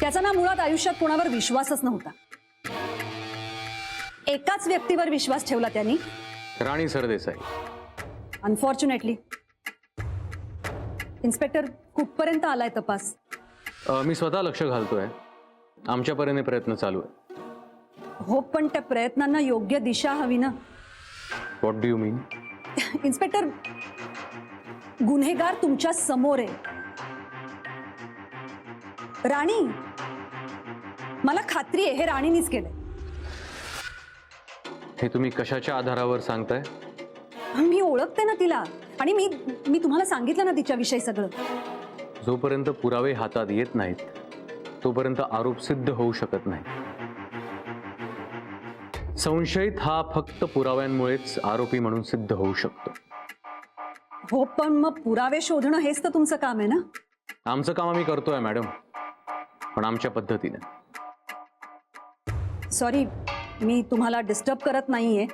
त्याचा ना मुळात आयुष्यात कोणावर विश्वासच नव्हता. एकाच व्यक्तीवर विश्वास ठेवला त्यांनी, राणी सरदेसाई. अनफॉर्च्युनेटली. इन्स्पेक्टर, कुठपर्यंत आलाय तपास? मी स्वतः लक्ष घालतोय. आमच्या परीने प्रयत्न चालू आहे. हो, पण त्या प्रयत्नांना योग्य दिशा हवी ना. What do you mean? Inspector, गुन्हेगार तुमच्या समोर आहे. राणी, मला खात्री आहे हे राणीनीच केलंय. हे तुम्ही कशाच्या आधारावर सांगताय? मी ओळखते ना तिला, आणि मी तुम्हाला सांगितलं ना तिच्याविषयी सगळं. जोपर्यंत पुरावे हातात येत नाहीत तोपर्यंत आरोप सिद्ध होऊ शकत नाही. संशयित हा फक्त पुराव्यांमुळेच आरोपी म्हणून सिद्ध होऊ शकतो. हो, पण मग पुरावे शोधणं हेच तर तुमचं काम आहे ना. आमचं काम आम्ही करतोय मॅडम, पण आमच्या पद्धतीने. सॉरी, मी तुम्हाला डिस्टर्ब करत नाहीये,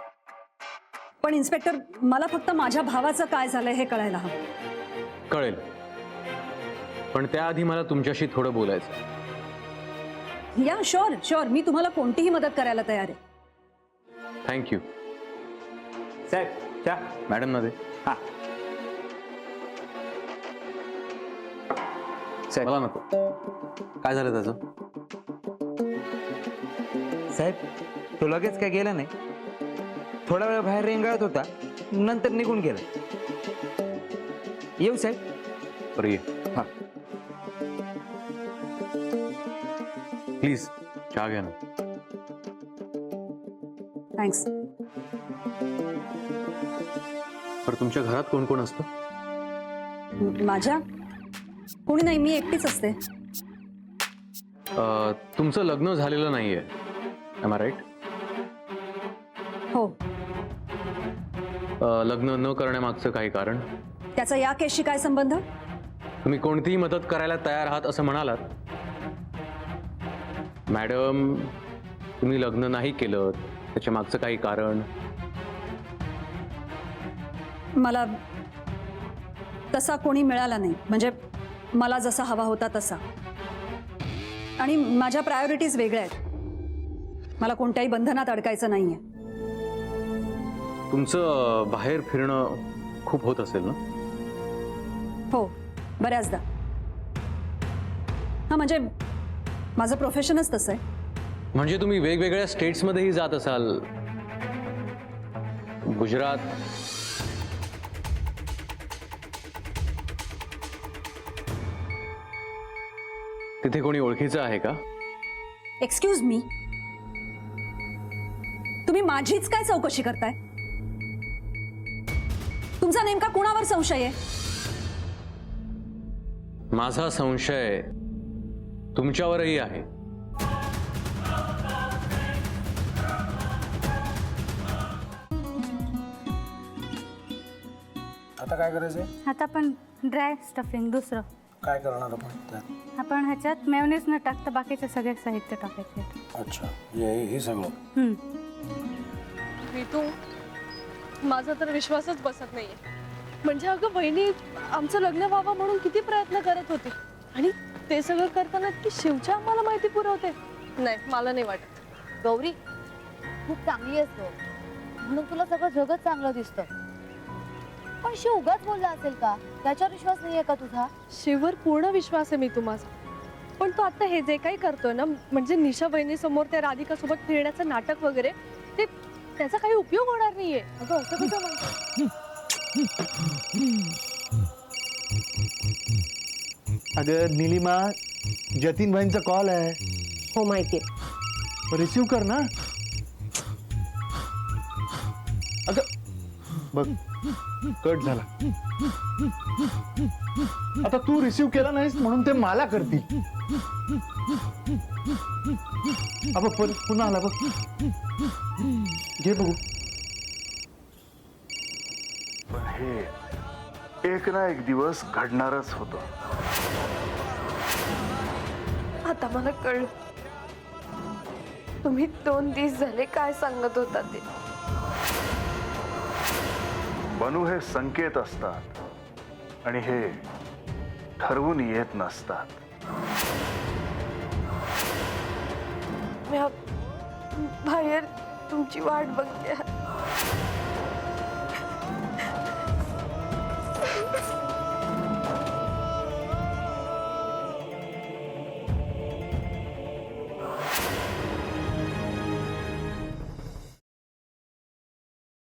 पण इन्स्पेक्टर, मला फक्त माझ्या भावाचं काय झालंय हे कळायला हवं. कळेल, पण त्याआधी मला तुमच्याशी थोडं बोलायचं. या, शुअर शुअर, मी तुम्हाला कोणतीही मदत करायला तयार आहे. थँक्यू. साहेब, चा मॅडम ना दे. हा मला नको. काय झालं त्याचं? साहेब, तो लगेच काय गेला नाही. थोडा वेळ बाहेर रेंगाळत होता, नंतर निघून गेला. येऊ साहेब? बरं, ये. हा. प्लीज चहा घ्या ना. थँक्स. बरं, तुमच्या घरात कोण कोण असतं? माझ्या कोणी नाही, मी एकटीच असते. तुमचं लग्न झालेलं नाहीये, एम आय राईट? हो. लग्न न करण्यामागचं काही कारण? त्याचा या केसशी काय संबंध? तुम्ही कोणतीही मदत करायला तयार आहात असं म्हणालात. मॅडम, तुम्ही लग्न नाही केलं त्याच्या मागचं काही कारण? मला तसा कोणी मिळाला नाही, म्हणजे मला जसा हवा होता तसा. आणि माझ्या प्रायोरिटीज वेगळ्या आहेत. मला कोणत्याही बंधनात अडकायचं नाहीये. तुमचं बाहेर फिरणं खूप होत असेल ना? हो, बऱ्याचदा. हा, म्हणजे माझं प्रोफेशनच तसं आहे. म्हणजे तुम्ही वेगवेगळ्या स्टेट्समध्येही जात असाल. गुजरात, तिथे कोणी ओळखीचं आहे का? एक्सक्यूज मी, तुम्ही माझीच काय चौकशी करताय? तुमचा नेमका कुणावर संशय आहे? माझा संशय तुमच्यावरही आहे. आता काय करायचंय? आता आपण ड्राय स्टफिंग दुसरं काय करणार आपण त्यात? आपण ह्याच्यात मेयोनीज न टाकता बाकीचे सगळे साहित्य टाकायचे. अच्छा, हे सगळं. ऋतू, माझा तर विश्वासच बसत नाहीये. म्हणजे अगं बहिणी, आमचं लग्न व्हावं म्हणून किती प्रयत्न करत होते, आणि ते सगळं करताना की शिवच्या आम्हाला माहिती पुरवते. नाही, मला नाही वाटत. गौरी, खूप चांगली असतो म्हणून तुला सगळं जगत चांगलं दिसतं, पण शिव उगाच बोलला असेल का? त्याच्यावर विश्वास नाहीये का तुझा? शिववर पूर्ण विश्वास आहे मी तुम्हाला, पण तो आता हे जे काही करतोय ना, म्हणजे निशा बहिणी समोर त्या राधिका सोबत फिरण्याचं नाटक वगैरे, ते त्याचा काही उपयोग होणार नाहीये. अगं असं कसं म्हणतो? अगं निलिमा, जतीन भाईंचा कॉल आहे. हो, माहितीये. रिसीव कर ना. अगं बघ, कट झाला. आता तू रिसीव केला नाहीस म्हणून ते मला करतील. अबघ, पुन्हा आला बघ. घे बघू. पण हे एक ना एक दिवस घडणारच होतं. आता मला कळलं, तुम्ही 2 दिवस झाले काय सांगत होता ते. बनू हे संकेत असतात आणि हे ठरवून येत नसतात. बाहेर तुमची वाट बघते.